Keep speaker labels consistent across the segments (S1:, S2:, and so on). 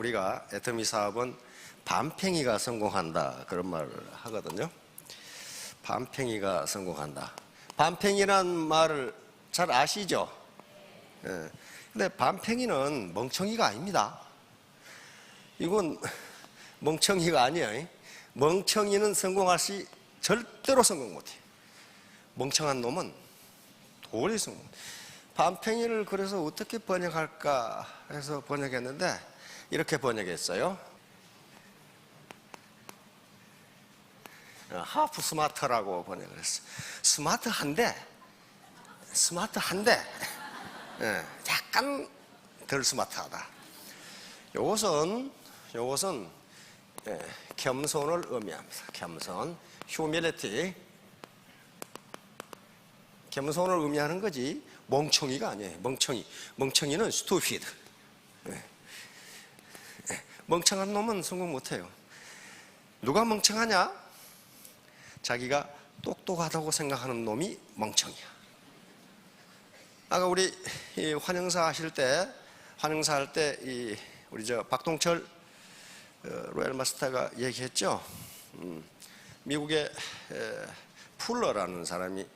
S1: 우리가 애터미 사업은 밤팽이가 성공한다 그런 말을 하거든요. 밤팽이가 성공한다. 밤팽이란 말을 잘 아시죠? 예. 근데 밤팽이는 멍청이가 아닙니다. 이건 멍청이가 아니에요. 멍청이는 성공할 시 절대로 성공 못해요. 멍청한 놈은 도저히 성공 못해요. 밤팽이를 그래서 어떻게 번역할까 해서 번역했는데 이렇게 번역했어요. 하프 스마트라고 번역을 했어요. 스마트한데 약간 덜 스마트하다. 요것은 겸손을 의미합니다. 겸손, 휴밀리티. 겸손을 의미하는 거지 멍청이가 아니에요. 멍청이는 스투피드. 멍청한 놈은 성공 못해요. 누가 멍청하냐? 자기가 똑똑하다고 생각하는 놈이 멍청이야. 아까 우리 환영사 하실 때, 우리 박동철 로얄 마스터가 얘기했죠. 미국의 풀러라는 사람이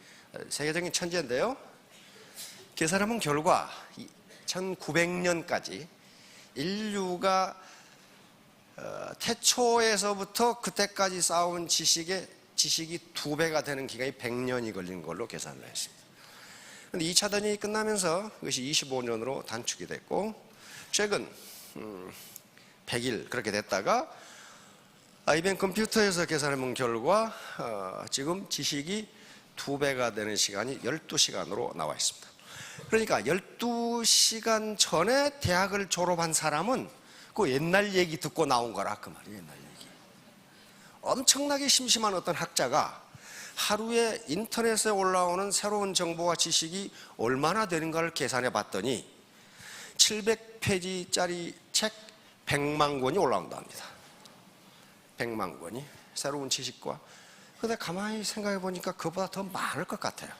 S1: 세계적인 천재인데요. 그 사람은 결과 1900년까지 인류가 태초에서부터 그때까지 쌓아온 지식이 2배가 되는 기간이 100년이 걸린 걸로 계산을 했습니다. 그런데 2차 대전이 끝나면서 그것이 25년으로 단축이 됐고 최근 100일 그렇게 됐다가 IBM 컴퓨터에서 계산해본 결과 지금 지식이 2배가 되는 시간이 12시간으로 나와 있습니다. 그러니까 12시간 전에 대학을 졸업한 사람은 그 옛날 얘기 듣고 나온 거라 그 말이에요. 옛날 얘기. 엄청나게 심심한 어떤 학자가 하루에 인터넷에 올라오는 새로운 정보와 지식이 얼마나 되는가를 계산해 봤더니 700페이지짜리 책 100만 권이 올라온다 합니다. 100만 권이 새로운 지식과. 근데 가만히 생각해 보니까 그보다 더 많을 것 같아요.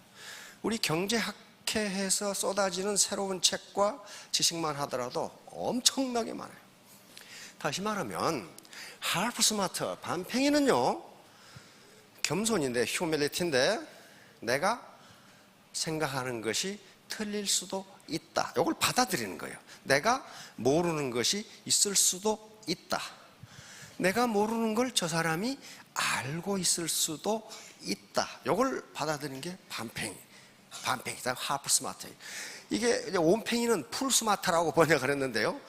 S1: 우리 경제학회에서 쏟아지는 새로운 책과 지식만 하더라도 엄청나게 많아요. 다시 말하면 하프 스마트 밤팽이는요 겸손인데 휴밀리티인데 내가 생각하는 것이 틀릴 수도 있다. 이걸 받아들이는 거예요. 내가 모르는 것이 있을 수도 있다. 내가 모르는 걸 저 사람이 알고 있을 수도 있다. 이걸 받아들이는 게 밤팽이다. 하프 스마트. 이게 온팽이는 풀 스마트라고 번역을 했는데요.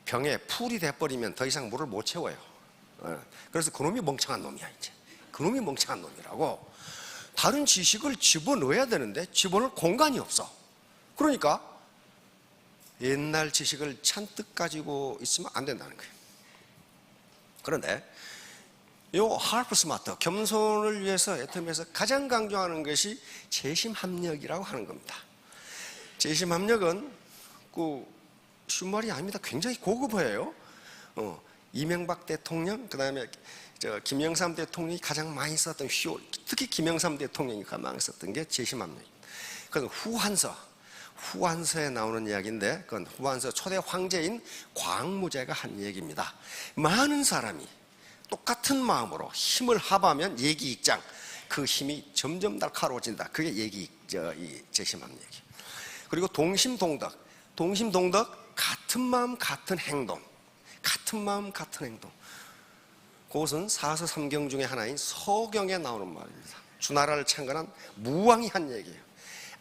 S1: 병에 풀이 돼버리면 더 이상 물을 못 채워요. 그래서 그놈이 멍청한 놈이야 이제. 그놈이 멍청한 놈이라고. 다른 지식을 집어넣어야 되는데 집어넣을 공간이 없어. 그러니까 옛날 지식을 잔뜩 가지고 있으면 안 된다는 거예요. 그런데 요 하프 스마트 겸손을 위해서 애터미에서 가장 강조하는 것이 재심합력이라고 하는 겁니다. 재심합력은 쉬운 말이 아닙니다. 굉장히 고급어예요. 이명박 대통령, 그 다음에 김영삼 대통령이 가장 많이 썼던 특히 김영삼 대통령이 가장 많이 썼던 게 재심합력입니다. 그건 후한서에 나오는 이야기인데 그건 후한서 초대 황제인 광무제가 한 얘기입니다. 많은 사람이 똑같은 마음으로 힘을 합하면 예기익장, 그 힘이 점점 날카로워진다. 그게 이 재심합력이에요. 그리고 동심동덕, 같은 마음 같은 행동. 그것은 사서삼경 중에 하나인 서경에 나오는 말입니다. 주나라를 창건한 무왕이 한 얘기예요.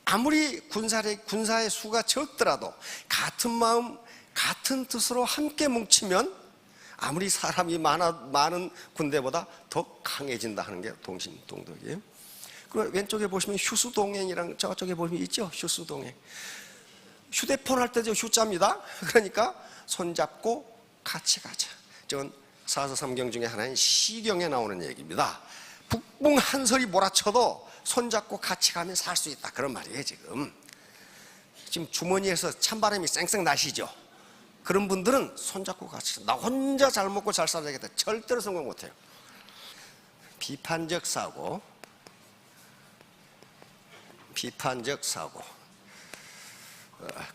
S1: 아무리 군사의 수가 적더라도 같은 마음 같은 뜻으로 함께 뭉치면 아무리 사람이 많은 군대보다 더 강해진다 하는 게 동심동덕이에요. 그리고 왼쪽에 보시면 휴수동행이랑 저쪽에 보시면 있죠. 휴수동행. 휴대폰 할 때도 휴자입니다. 그러니까 손잡고 같이 가자. 저건 사서삼경 중에 하나인 시경에 나오는 얘기입니다. 북풍 한설이 몰아쳐도 손잡고 같이 가면 살 수 있다. 그런 말이에요. 지금 주머니에서 찬바람이 쌩쌩 나시죠. 그런 분들은 손잡고 같이 나 혼자 잘 먹고 잘 살아야겠다. 절대로 성공 못해요. 비판적 사고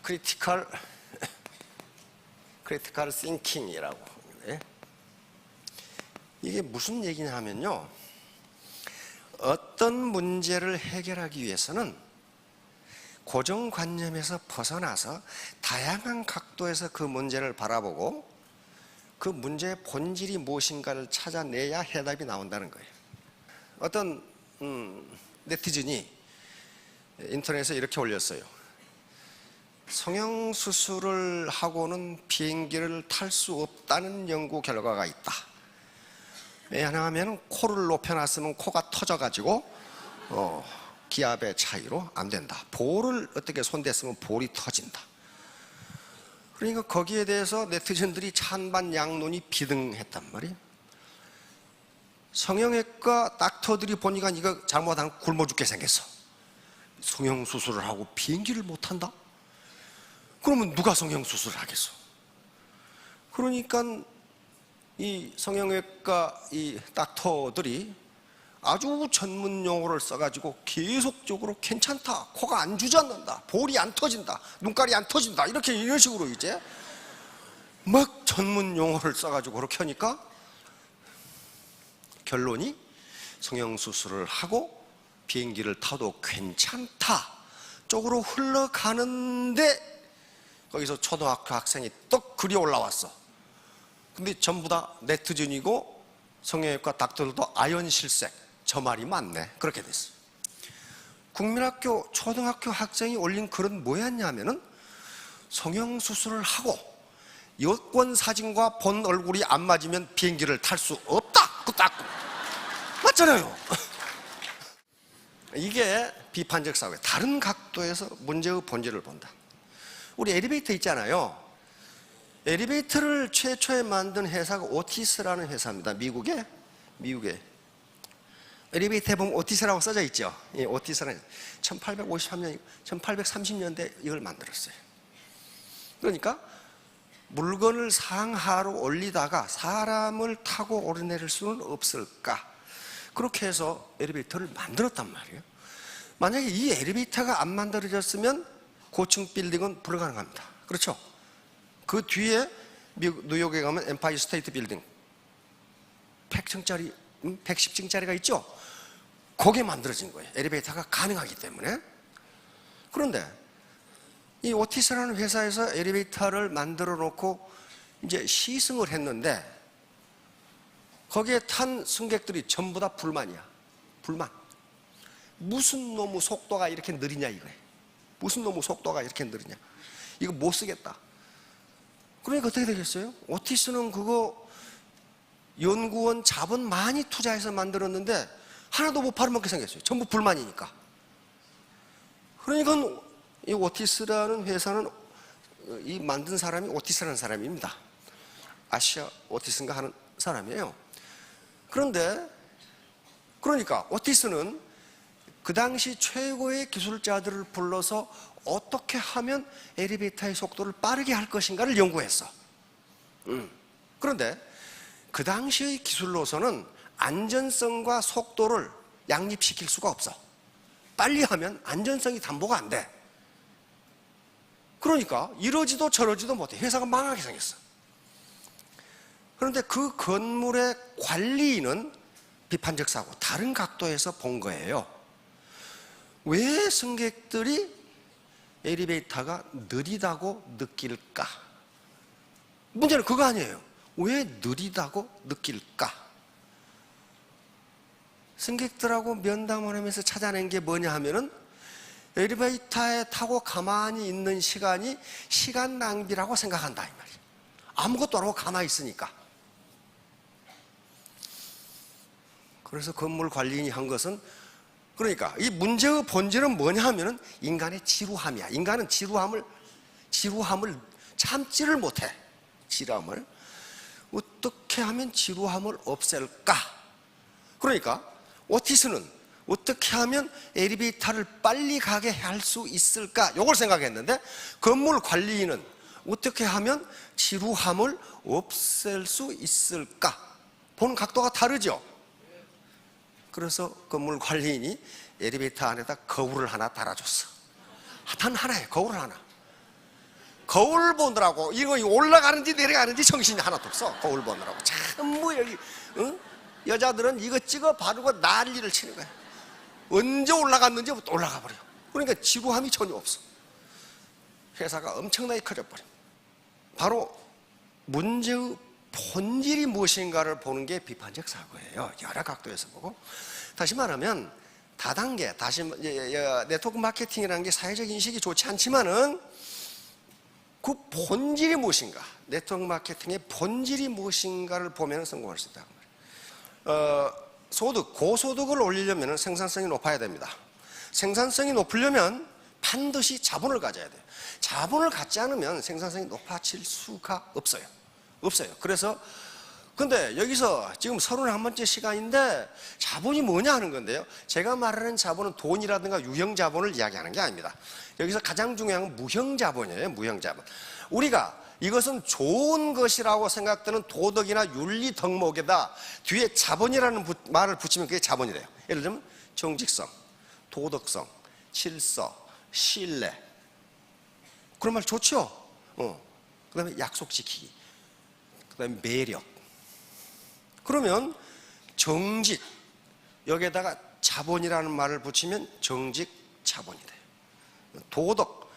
S1: 크리티컬 크리티컬 싱킹이라고. 이게 무슨 얘기냐 하면요, 어떤 문제를 해결하기 위해서는 고정관념에서 벗어나서 다양한 각도에서 그 문제를 바라보고 그 문제의 본질이 무엇인가를 찾아내야 해답이 나온다는 거예요. 어떤 네티즌이 인터넷에 이렇게 올렸어요. 성형수술을 하고는 비행기를 탈 수 없다는 연구 결과가 있다. 왜냐하면 코를 높여놨으면 코가 터져가지고 기압의 차이로 안 된다. 볼을 어떻게 손댔으면 볼이 터진다. 그러니까 거기에 대해서 네티즌들이 찬반양론이 비등했단 말이에요. 성형외과 닥터들이 보니까 이거 잘못하면 굶어 죽게 생겼어. 성형수술을 하고 비행기를 못 한다? 그러면 누가 성형수술을 하겠어? 그러니까 이 성형외과 이 닥터들이 아주 전문 용어를 써가지고 계속적으로 괜찮다, 코가 안 주저앉는다, 볼이 안 터진다, 눈깔이 안 터진다, 이렇게 이런 식으로 이제 막 전문 용어를 써가지고 그렇게 하니까 결론이 성형수술을 하고 비행기를 타도 괜찮다 쪽으로 흘러가는데, 거기서 초등학교 학생이 떡 글이 올라왔어. 근데 전부 다 네티즌이고 성형외과 닥터들도 아연실색, 저 말이 맞네, 그렇게 됐어요. 국민학교 초등학교 학생이 올린 글은 뭐였냐면은 성형수술을 하고 여권 사진과 본 얼굴이 안 맞으면 비행기를 탈 수 없다, 그 딱 맞잖아요. 이게 비판적 사고예요. 다른 각도에서 문제의 본질을 본다. 우리 엘리베이터 있잖아요. 엘리베이터를 최초에 만든 회사가 오티스라는 회사입니다. 미국에 엘리베이터에 보면 오티스라고 써져 있죠. 이 오티스는 1853년, 1830년대 이걸 만들었어요. 그러니까 물건을 상하로 올리다가 사람을 타고 오르내릴 수는 없을까, 그렇게 해서 엘리베이터를 만들었단 말이에요. 만약에 이 엘리베이터가 안 만들어졌으면 고층 빌딩은 불가능합니다. 그렇죠? 그 뒤에 뉴욕에 가면 엠파이어 스테이트 빌딩 100층짜리, 110층짜리가 있죠? 거기에 만들어진 거예요. 엘리베이터가 가능하기 때문에. 그런데 이 오티스라는 회사에서 엘리베이터를 만들어 놓고 이제 시승을 했는데 거기에 탄 승객들이 전부 다 불만이야. 불만. 무슨 놈의 속도가 이렇게 느리냐 이거예요. 무슨 놈의 속도가 이렇게 느리냐. 이거 못 쓰겠다. 그러니까 어떻게 되겠어요? 오티스는 그거 연구원 자본 많이 투자해서 만들었는데 하나도 못 팔아먹게 생겼어요. 전부 불만이니까. 그러니까 이 오티스라는 회사는 이 만든 사람이 오티스라는 사람입니다. 아시아 오티스인가 하는 사람이에요. 그런데 그러니까 오티스는 그 당시 최고의 기술자들을 불러서 어떻게 하면 엘리베이터의 속도를 빠르게 할 것인가를 연구했어. 그런데 그 당시의 기술로서는 안전성과 속도를 양립시킬 수가 없어. 빨리 하면 안전성이 담보가 안 돼. 그러니까 이러지도 저러지도 못해. 회사가 망하게 생겼어. 그런데 그 건물의 관리인은 비판적 사고, 다른 각도에서 본 거예요. 왜 승객들이 엘리베이터가 느리다고 느낄까? 문제는 그거 아니에요. 왜 느리다고 느낄까? 승객들하고 면담을 하면서 찾아낸 게 뭐냐 하면은 엘리베이터에 타고 가만히 있는 시간이 시간 낭비라고 생각한다 이 말이에요. 아무것도 안 하고 가만히 있으니까. 그래서 건물 관리인이 한 것은, 그러니까 이 문제의 본질은 뭐냐 하면은 인간의 지루함이야. 인간은 지루함을 참지를 못해. 지루함을 어떻게 하면 지루함을 없앨까? 그러니까 오티스는 어떻게 하면 엘리베이터를 빨리 가게 할 수 있을까? 이걸 생각했는데 건물 관리인은 어떻게 하면 지루함을 없앨 수 있을까? 보는 각도가 다르죠. 그래서 건물 관리인이 엘리베이터 안에다 거울을 하나 달아줬어. 단 하나에 거울 하나. 거울 보느라고 이거 올라가는지 내려가는지 정신이 하나도 없어. 거울 보느라고 전부 여기 여자들은 이거 찍어 바르고 난리를 치는 거야. 언제 올라갔는지부터 올라가 버려. 그러니까 지루함이 전혀 없어. 회사가 엄청나게 커져버려. 바로 문제의 본질이 무엇인가를 보는 게 비판적 사고예요. 여러 각도에서 보고. 다시 말하면 다단계, 네트워크 마케팅이라는 게 사회적 인식이 좋지 않지만은 그 본질이 무엇인가, 네트워크 마케팅의 본질이 무엇인가를 보면 성공할 수 있다. 고소득을 올리려면 생산성이 높아야 됩니다. 생산성이 높으려면 반드시 자본을 가져야 돼요. 자본을 갖지 않으면 생산성이 높아질 수가 없어요. 그래서 근데 여기서 지금 31번째 시간인데 자본이 뭐냐 하는 건데요. 제가 말하는 자본은 돈이라든가 유형자본을 이야기하는 게 아닙니다. 여기서 가장 중요한 건 무형자본이에요. 무형자본. 우리가 이것은 좋은 것이라고 생각되는 도덕이나 윤리 덕목에다 뒤에 자본이라는 말을 붙이면 그게 자본이래요. 예를 들면 정직성, 도덕성, 질서, 신뢰. 그런 말 좋죠? 그 다음에 약속 지키기. 그 다음에 매력. 그러면 정직, 여기에다가 자본이라는 말을 붙이면 정직, 자본이 돼요. 도덕,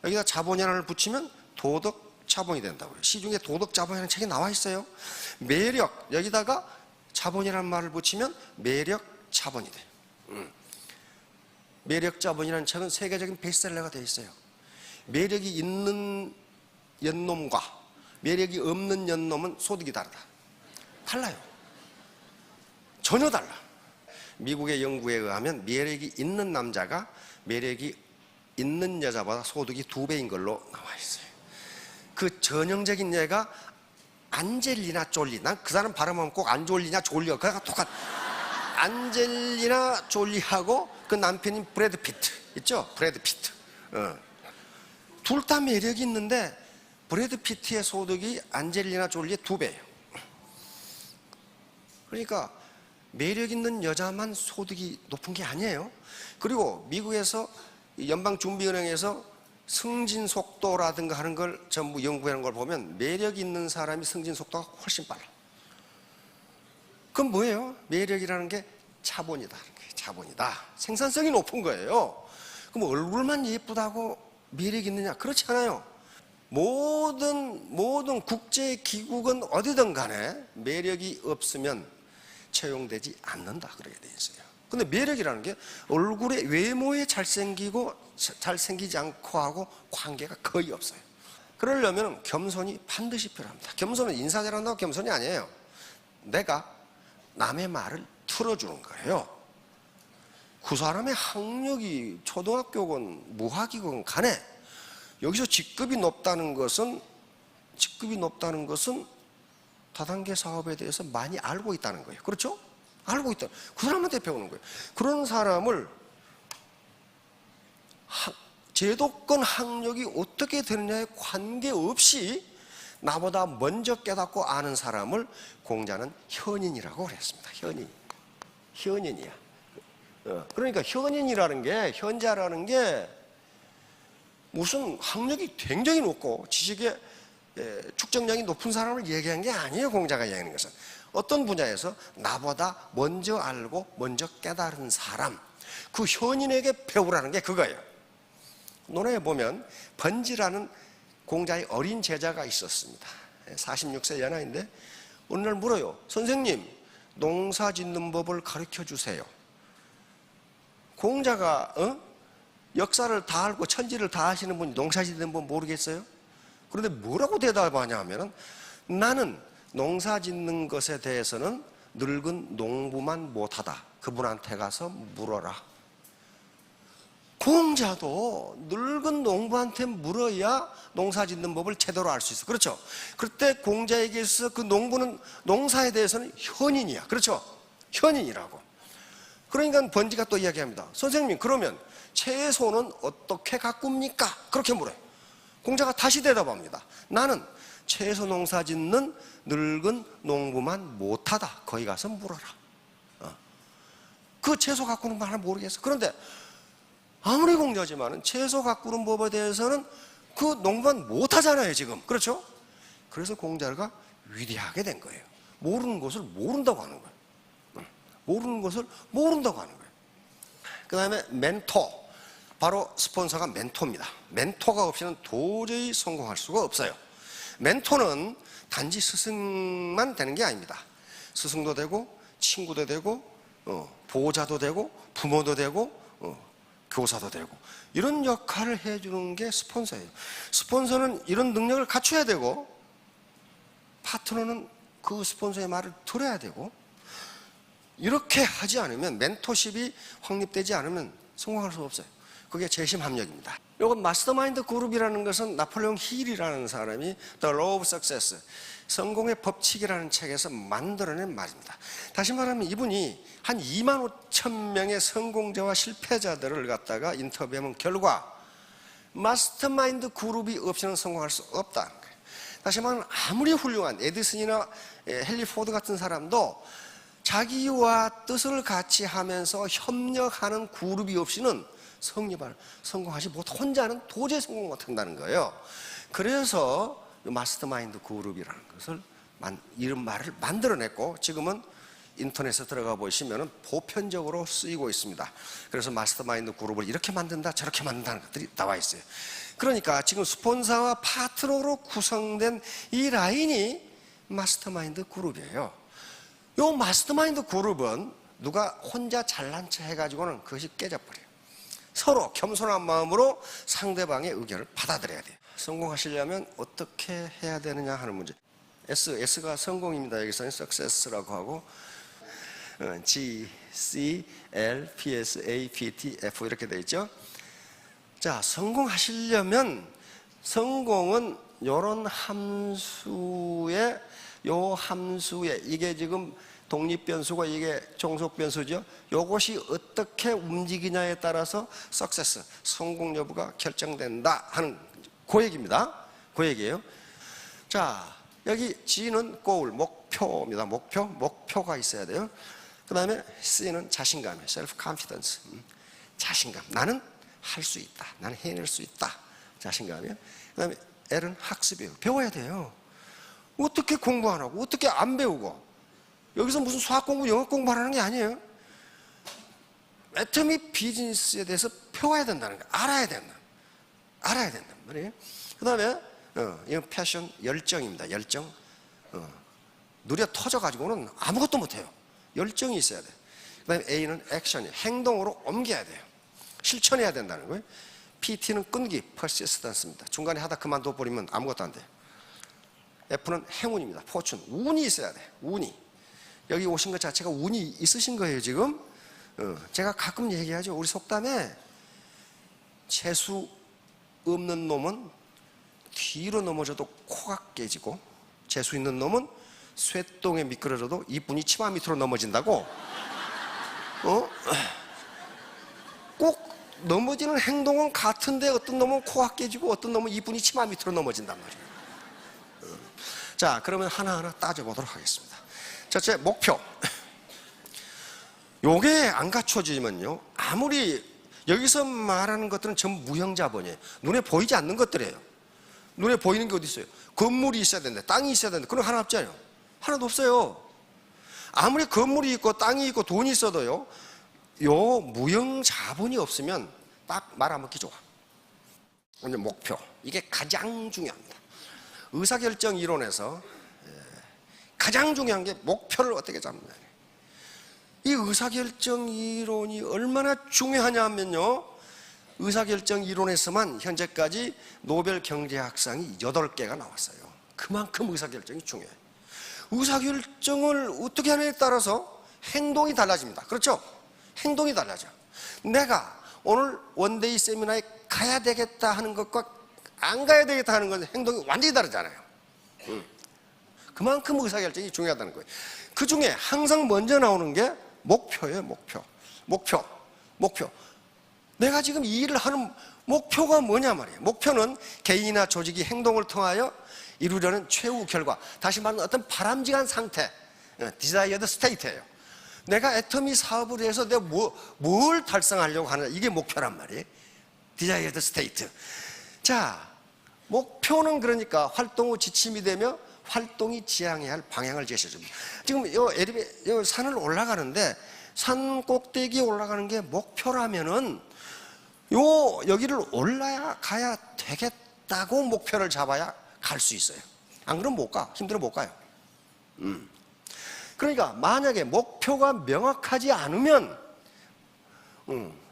S1: 여기다 자본이라는 말을 붙이면 도덕, 자본이 된다고요. 시중에 도덕, 자본이라는 책이 나와 있어요. 매력, 여기다가 자본이라는 말을 붙이면 매력, 자본이 돼요. 매력, 자본이라는 책은 세계적인 베스트셀러가 되어 있어요. 매력이 있는 연놈과 매력이 없는 연놈은 소득이 다르다. 달라요. 전혀 달라. 미국의 연구에 의하면 매력이 있는 남자가 매력이 있는 여자보다 소득이 2배인 걸로 나와 있어요. 그 전형적인 예가 안젤리나 졸리. 난 그 사람 발음하면 꼭 안졸리냐 졸리가 그가 똑같아. 안젤리나 졸리하고 그 남편인 브래드 피트 있죠? 브래드 피트. 둘 다 매력이 있는데 브래드 피트의 소득이 안젤리나 졸리의 2배예요. 그러니까 매력 있는 여자만 소득이 높은 게 아니에요. 그리고 미국에서 연방준비은행에서 승진 속도라든가 하는 걸 전부 연구하는 걸 보면 매력 있는 사람이 승진 속도가 훨씬 빨라. 그럼 뭐예요? 매력이라는 게 자본이다. 자본이다. 생산성이 높은 거예요. 그럼 얼굴만 예쁘다고 매력 있느냐? 그렇지 않아요. 모든 국제기구건 어디든 간에 매력이 없으면 채용되지 않는다. 그렇게 돼 있어요. 근데 매력이라는 게 얼굴의 외모에 잘생기고 잘생기지 않고 하고 관계가 거의 없어요. 그러려면 겸손이 반드시 필요합니다. 겸손은 인사 잘한다고 겸손이 아니에요. 내가 남의 말을 들어주는 거예요. 그 사람의 학력이 초등학교건 무학이건 간에 여기서 직급이 높다는 것은 다단계 사업에 대해서 많이 알고 있다는 거예요. 그렇죠? 알고 있다. 그 사람한테 배우는 거예요. 그런 사람을 제도권 학력이 어떻게 되느냐에 관계없이 나보다 먼저 깨닫고 아는 사람을 공자는 현인이라고 그랬습니다. 현인이야. 그러니까 현자라는 게 무슨 학력이 굉장히 높고 지식의 축적량이 높은 사람을 얘기한 게 아니에요. 공자가 얘기하는 것은 어떤 분야에서 나보다 먼저 알고 먼저 깨달은 사람, 그 현인에게 배우라는 게 그거예요. 논어에 보면 번지라는 공자의 어린 제자가 있었습니다. 46세 연하인데 어느 날 물어요. 선생님, 농사 짓는 법을 가르쳐 주세요. 공자가 역사를 다 알고 천지를 다 아시는 분이 농사 짓는 법 모르겠어요? 그런데 뭐라고 대답하냐 하면은 나는 농사 짓는 것에 대해서는 늙은 농부만 못하다. 그분한테 가서 물어라. 공자도 늙은 농부한테 물어야 농사 짓는 법을 제대로 알 수 있어. 그렇죠? 그때 공자에게 있어서 그 농부는 농사에 대해서는 현인이야. 그렇죠? 현인이라고. 그러니까 번지가 또 이야기합니다. 선생님, 그러면 채소는 어떻게 가꿉니까? 그렇게 물어요. 공자가 다시 대답합니다. 나는 채소 농사 짓는 늙은 농부만 못하다. 거기 가서 물어라. 그 채소 가꾸는 거 하나 모르겠어. 그런데 아무리 공자지만은 채소 가꾸는 법에 대해서는 그 농부는 못하잖아요 지금. 그렇죠? 그래서 공자가 위대하게 된 거예요. 모르는 것을 모른다고 하는 거예요. 모르는 것을 모른다고 하는 거예요. 그 다음에 멘토, 바로 스폰서가 멘토입니다. 멘토가 없이는 도저히 성공할 수가 없어요. 멘토는 단지 스승만 되는 게 아닙니다. 스승도 되고 친구도 되고 보호자도 되고 부모도 되고 교사도 되고 이런 역할을 해주는 게 스폰서예요. 스폰서는 이런 능력을 갖춰야 되고 파트너는 그 스폰서의 말을 들어야 되고, 이렇게 하지 않으면, 멘토십이 확립되지 않으면 성공할 수 없어요. 그게 재심합력입니다. 이건 마스터마인드 그룹이라는 것은 나폴레옹 힐이라는 사람이 The Law of Success, 성공의 법칙이라는 책에서 만들어낸 말입니다. 다시 말하면 이분이 한 2만 5천 명의 성공자와 실패자들을 갖다가 인터뷰하면 결과 마스터마인드 그룹이 없이는 성공할 수 없다는 거예요. 다시 말하면 아무리 훌륭한 에디슨이나 헨리 포드 같은 사람도 자기와 뜻을 같이 하면서 협력하는 그룹이 없이는 성공하지 못, 혼자는 도저히 성공 못한다는 거예요. 그래서 마스터마인드 그룹이라는 것을, 이런 말을 만들어냈고, 지금은 인터넷에 들어가 보시면 보편적으로 쓰이고 있습니다. 그래서 마스터마인드 그룹을 이렇게 만든다 저렇게 만든다는 것들이 나와 있어요. 그러니까 지금 스폰서와 파트너로 구성된 이 라인이 마스터마인드 그룹이에요. 이 마스터마인드 그룹은 누가 혼자 잘난 체 해가지고는 그것이 깨져버려요. 서로 겸손한 마음으로 상대방의 의견을 받아들여야 돼요. 성공하시려면 어떻게 해야 되느냐 하는 문제. S가 성공입니다. 여기서는 success라고 하고, G, C, L, P, S, A, P, T, F 이렇게 되어 있죠. 자, 성공하시려면, 성공은 요런 함수에, 이게 지금 독립변수고 이게 종속변수죠. 요것이 어떻게 움직이냐에 따라서 success, 성공 여부가 결정된다 하는 그 얘기입니다. 그 얘기예요. 자, 여기 G는 goal, 목표입니다. 목표가 있어야 돼요. 그 다음에 C는 자신감이에요. self-confidence, 자신감. 나는 할 수 있다. 나는 해낼 수 있다. 자신감이에요. 그 다음에 L은 학습이에요. 배워야 돼요. 어떻게 공부 안 하고, 어떻게 안 배우고, 여기서 무슨 수학 공부, 영어 공부하는 게 아니에요. 애터미 비즈니스에 대해서 배워야 된다는 거예요. 알아야 된단 말이에요. 그 다음에 이건 패션, 열정입니다. 열정. 누려 터져가지고는 아무것도 못해요. 열정이 있어야 돼요. 그 다음에 A는 액션이에요. 행동으로 옮겨야 돼요. 실천해야 된다는 거예요. PT는 끈기, persistence입니다. 중간에 하다 그만둬버리면 아무것도 안 돼요. F는 행운입니다. 포춘, 운이 있어야 돼요. 운이. 여기 오신 것 자체가 운이 있으신 거예요 지금. 제가 가끔 얘기하죠. 우리 속담에 재수 없는 놈은 뒤로 넘어져도 코가 깨지고, 재수 있는 놈은 쇠똥에 미끄러져도 이뿐이 치마 밑으로 넘어진다고. 꼭 넘어지는 행동은 같은데 어떤 놈은 코가 깨지고 어떤 놈은 이뿐이 치마 밑으로 넘어진단 말이에요. 자, 그러면 하나하나 따져보도록 하겠습니다. 첫째, 목표. 요게 안 갖춰지면요, 아무리 여기서 말하는 것들은 전부 무형자본이에요. 눈에 보이지 않는 것들이에요. 눈에 보이는 게 어디 있어요? 건물이 있어야 되는데, 땅이 있어야 되는데, 그런 거 하나 없잖아요. 하나도 없어요. 아무리 건물이 있고 땅이 있고 돈이 있어도요, 요 무형자본이 없으면 딱 말아먹기 좋아. 오늘 목표, 이게 가장 중요합니다. 의사결정 이론에서 가장 중요한 게 목표를 어떻게 잡느냐. 이 의사결정 이론이 얼마나 중요하냐 하면요, 의사결정 이론에서만 현재까지 노벨 경제학상이 8개가 나왔어요. 그만큼 의사결정이 중요해요. 의사결정을 어떻게 하느냐에 따라서 행동이 달라집니다. 그렇죠? 행동이 달라져. 내가 오늘 원데이 세미나에 가야 되겠다 하는 것과 안 가야 되겠다 하는 건 행동이 완전히 다르잖아요. 그만큼 의사결정이 중요하다는 거예요. 그 중에 항상 먼저 나오는 게 목표예요. 목표. 내가 지금 이 일을 하는 목표가 뭐냐 말이에요. 목표는 개인이나 조직이 행동을 통하여 이루려는 최후 결과, 다시 말하면 어떤 바람직한 상태, desired state예요. 내가 애터미 사업을 해서 내가 뭘 달성하려고 하느냐, 이게 목표란 말이에요. desired state. 자, 목표는 그러니까 활동 후 지침이 되며 활동이 지향해야 할 방향을 제시해줍니다. 지금 요 산을 올라가는데 산 꼭대기에 올라가는 게 목표라면은 여기를 올라가야 되겠다고 목표를 잡아야 갈 수 있어요. 안 그러면 못 가. 힘들어 못 가요. 그러니까 만약에 목표가 명확하지 않으면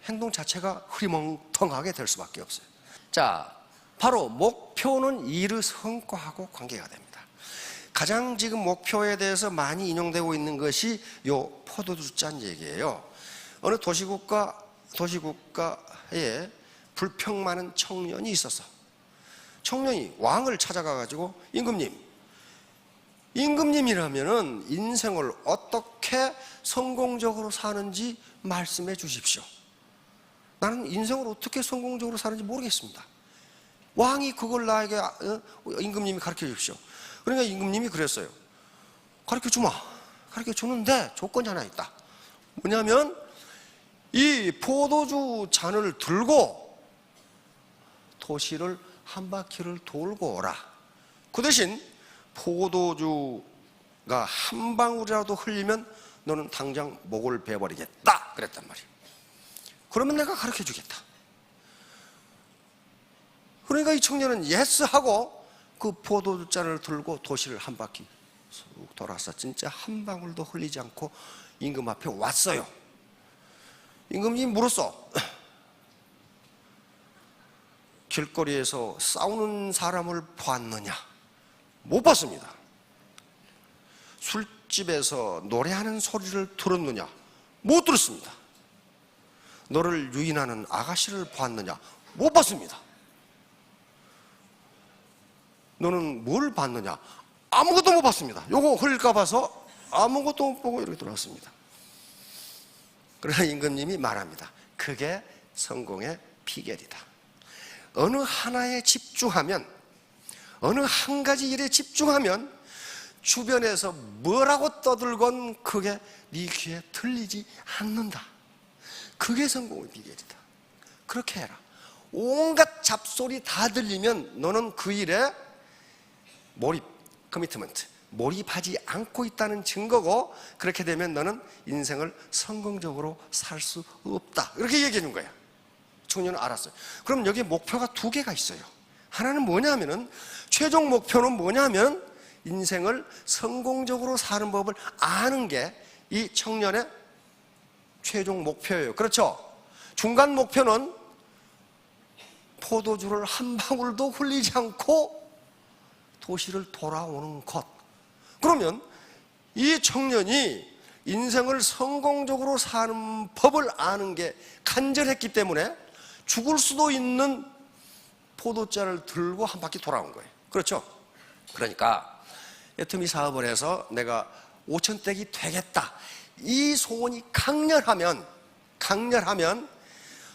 S1: 행동 자체가 흐리멍텅하게 될 수밖에 없어요. 자, 바로 목표는 일의 성과하고 관계가 됩니다. 가장 지금 목표에 대해서 많이 인용되고 있는 것이 요 포도주 짠 얘기예요. 어느 도시국가에 불평 많은 청년이 있었어. 청년이 왕을 찾아가 가지고 임금님이라면은 인생을 어떻게 성공적으로 사는지 말씀해 주십시오. 나는 인생을 어떻게 성공적으로 사는지 모르겠습니다. 왕이 그걸 나에게 임금님이 가르쳐 주십시오. 그러니까 임금님이 그랬어요. 가르쳐 주는데 조건이 하나 있다. 뭐냐면 이 포도주 잔을 들고 도시를 한 바퀴를 돌고 오라. 그 대신 포도주가 한 방울이라도 흘리면 너는 당장 목을 베어버리겠다 그랬단 말이에요. 그러면 내가 가르쳐 주겠다. 그러니까 이 청년은 예스 하고 그 포도주 잔을 들고 도시를 한 바퀴 쑥 돌아서 진짜 한 방울도 흘리지 않고 임금 앞에 왔어요. 임금님이 물었어. 길거리에서 싸우는 사람을 봤느냐? 못 봤습니다. 술집에서 노래하는 소리를 들었느냐? 못 들었습니다. 너를 유인하는 아가씨를 봤느냐? 못 봤습니다. 너는 뭘 봤느냐? 아무것도 못 봤습니다. 요거 흘릴까 봐서 아무것도 못 보고 이렇게 돌아왔습니다. 그러나 임금님이 말합니다. 그게 성공의 비결이다. 어느 하나에 집중하면, 어느 한 가지 일에 집중하면 주변에서 뭐라고 떠들건 그게 네 귀에 들리지 않는다. 그게 성공의 비결이다. 그렇게 해라. 온갖 잡소리 다 들리면 너는 그 일에 커미트먼트, 몰입하지 않고 있다는 증거고, 그렇게 되면 너는 인생을 성공적으로 살 수 없다. 이렇게 얘기해 준 거예요. 청년은 알았어요. 그럼 여기 목표가 두 개가 있어요. 하나는 뭐냐면은, 최종 목표는 뭐냐면 인생을 성공적으로 사는 법을 아는 게 이 청년의 최종 목표예요. 그렇죠? 중간 목표는 포도주를 한 방울도 흘리지 않고 도시를 돌아오는 것. 그러면 이 청년이 인생을 성공적으로 사는 법을 아는 게 간절했기 때문에 죽을 수도 있는 포도잔을 들고 한 바퀴 돌아온 거예요. 그렇죠? 그러니까 여튼 이 사업을 해서 내가 5천댁이 되겠다, 이 소원이 강렬하면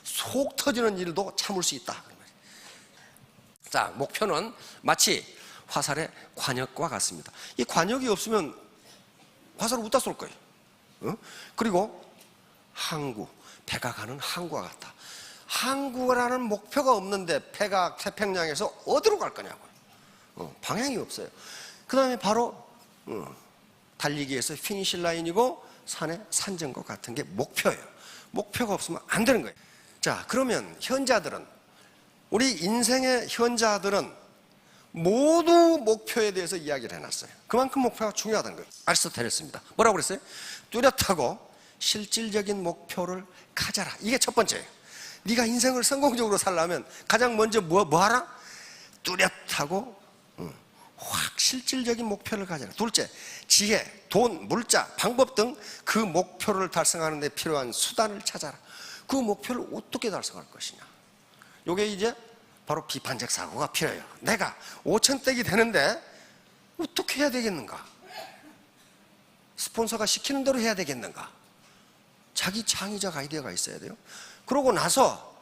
S1: 속 터지는 일도 참을 수 있다. 자, 목표는 마치 화살의 관역과 같습니다. 이 관역이 없으면 화살을 웃다 쏠 거예요. 그리고 항구, 배가 가는 항구와 같다. 항구라는 목표가 없는데 배가 태평양에서 어디로 갈 거냐고요. 방향이 없어요. 그 다음에 바로 달리기에서 피니시 라인이고 산의 산정과 같은 게 목표예요. 목표가 없으면 안 되는 거예요. 자, 그러면 현자들은, 우리 인생의 현자들은 모두 목표에 대해서 이야기를 해놨어요. 그만큼 목표가 중요하다는 거예요. 아리스토텔레스입니다. 뭐라고 그랬어요? 뚜렷하고 실질적인 목표를 가져라. 이게 첫 번째예요. 네가 인생을 성공적으로 살려면 가장 먼저 뭐 하라? 뚜렷하고 확 실질적인 목표를 가져라. 둘째, 지혜, 돈, 물자, 방법 등 그 목표를 달성하는 데 필요한 수단을 찾아라. 그 목표를 어떻게 달성할 것이냐. 이게 이제 바로 비판적 사고가 필요해요. 내가 5천댁이 되는데 어떻게 해야 되겠는가? 스폰서가 시키는 대로 해야 되겠는가? 자기 창의적 아이디어가 있어야 돼요. 그러고 나서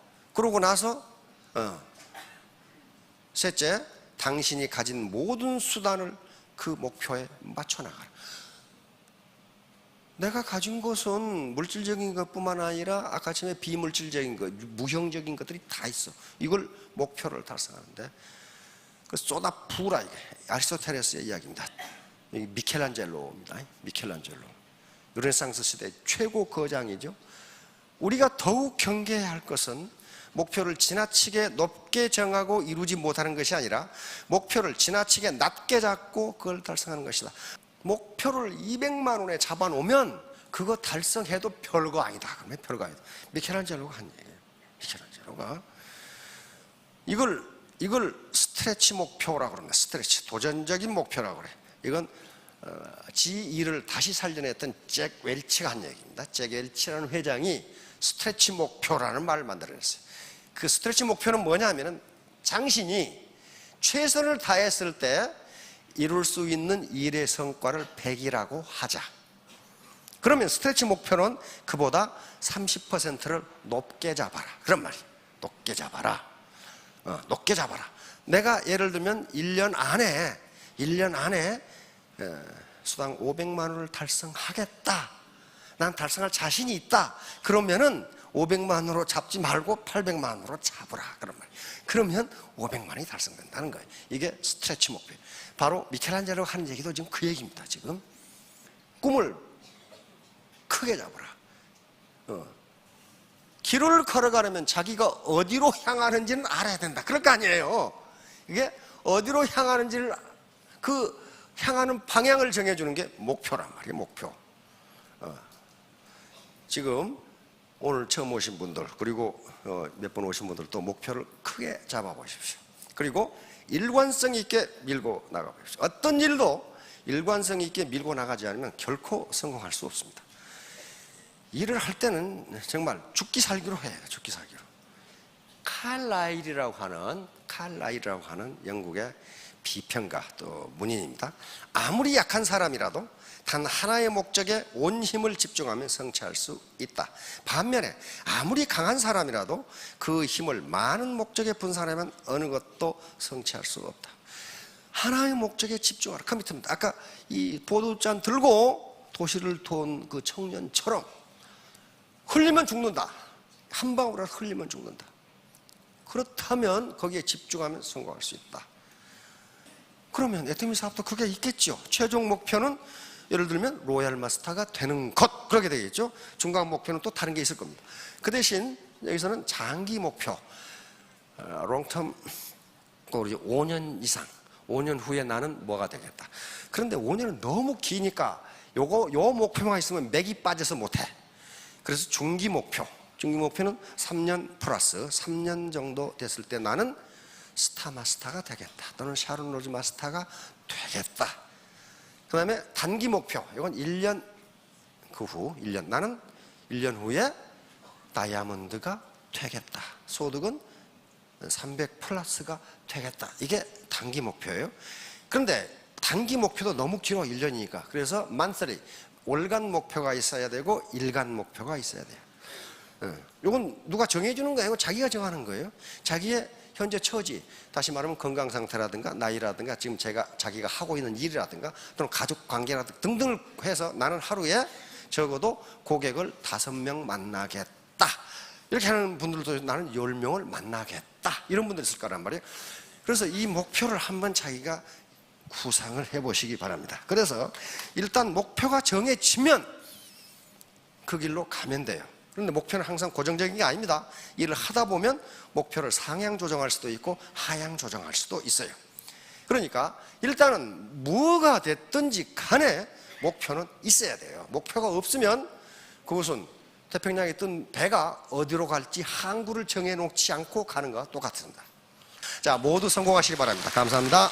S1: 셋째, 당신이 가진 모든 수단을 그 목표에 맞춰 나가라. 내가 가진 것은 물질적인 것뿐만 아니라 아까 전에 비물질적인 것, 무형적인 것들이 다 있어. 이걸 목표를 달성하는데 그 쏟아부으라, 이게 아리스토텔레스의 이야기입니다. 여기 미켈란젤로입니다. 미켈란젤로, 르네상스 시대 최고 거장이죠. 우리가 더욱 경계해야 할 것은 목표를 지나치게 높게 정하고 이루지 못하는 것이 아니라 목표를 지나치게 낮게 잡고 그걸 달성하는 것이다. 목표를 200만 원에 잡아놓으면 그거 달성해도 별거 아니다. 그러면 별거 아니다. 미켈란젤로가 한 얘기예요. 미켈란젤로가 이걸 스트레치 목표라고 그럽니다. 스트레치, 도전적인 목표라고 그래. 이건 G2를 다시 살려냈던 잭 웰치가 한 얘기입니다. 잭 웰치라는 회장이 스트레치 목표라는 말을 만들어냈어요. 그 스트레치 목표는 뭐냐 하면은 당신이 최선을 다했을 때 이룰 수 있는 일의 성과를 100이라고 하자. 그러면 스트레치 목표는 그보다 30%를 높게 잡아라. 그런 말이에요. 높게 잡아라. 높게 잡아라. 내가 예를 들면 1년 안에 수당 500만 원을 달성하겠다. 난 달성할 자신이 있다. 그러면은 500만 원으로 잡지 말고 800만 원으로 잡으라. 그런 말이에요. 그러면 500만 원이 달성된다는 거예요. 이게 스트레치 목표예요. 바로 미켈란젤로가 하는 얘기도 지금 그 얘기입니다. 지금 꿈을 크게 잡으라. 길을 걸어가려면 자기가 어디로 향하는지는 알아야 된다. 그럴 거 아니에요. 이게 어디로 향하는지를, 그 향하는 방향을 정해주는 게 목표란 말이에요. 목표. 지금 오늘 처음 오신 분들, 그리고 몇 번 오신 분들도 목표를 크게 잡아보십시오. 그리고 일관성 있게 밀고 나가보십시오. 어떤 일도 일관성 있게 밀고 나가지 않으면 결코 성공할 수 없습니다. 일을 할 때는 정말 죽기 살기로 해요. 죽기 살기로. 칼라일이라고 하는 영국의 비평가 또 문인입니다. 아무리 약한 사람이라도 단 하나의 목적에 온 힘을 집중하면 성취할 수 있다. 반면에 아무리 강한 사람이라도 그 힘을 많은 목적에 분산하면 어느 것도 성취할 수 없다. 하나의 목적에 집중하라. 커미트입니다. 아까 이 보도잔 들고 도시를 도운 그 청년처럼 흘리면 죽는다. 한 방울이라도 흘리면 죽는다. 그렇다면 거기에 집중하면 성공할 수 있다. 그러면 애터미 사업도 그게 있겠죠. 최종 목표는 예를 들면 로얄 마스터가 되는 것, 그렇게 되겠죠. 중간 목표는 또 다른 게 있을 겁니다. 그 대신 여기서는 장기 목표, 롱텀, 5년 이상, 5년 후에 나는 뭐가 되겠다. 그런데 5년은 너무 기니까 요 목표만 있으면 맥이 빠져서 못해. 그래서 중기 목표는 3년 플러스 3년 정도 됐을 때 나는 스타 마스터가 되겠다. 또는 샤론 로즈 마스터가 되겠다. 그 다음에 단기 목표, 이건 1년 그 후, 1년, 나는 1년 후에 다이아몬드가 되겠다. 소득은 300 플러스가 되겠다. 이게 단기 목표예요. 그런데 단기 목표도 너무 길어, 1년이니까. 그래서 monthly, 월간 목표가 있어야 되고 일간 목표가 있어야 돼요. 이건 누가 정해주는 거예요? 이건 자기가 정하는 거예요. 자기의 현재 처지, 다시 말하면 건강 상태라든가 나이라든가 지금 자기가 하고 있는 일이라든가 또는 가족 관계라든가 등등을 해서 나는 하루에 적어도 고객을 5명 만나겠다. 이렇게 하는 분들도 나는 10명을 만나겠다. 이런 분들이 있을 거란 말이에요. 그래서 이 목표를 한번 자기가 구상을 해보시기 바랍니다. 그래서 일단 목표가 정해지면 그 길로 가면 돼요. 그런데 목표는 항상 고정적인 게 아닙니다. 일을 하다 보면 목표를 상향 조정할 수도 있고 하향 조정할 수도 있어요. 그러니까 일단은 뭐가 됐든지 간에 목표는 있어야 돼요. 목표가 없으면 그것은 태평양에 뜬 배가 어디로 갈지 항구를 정해놓지 않고 가는 것과 똑같습니다. 자, 모두 성공하시기 바랍니다. 감사합니다.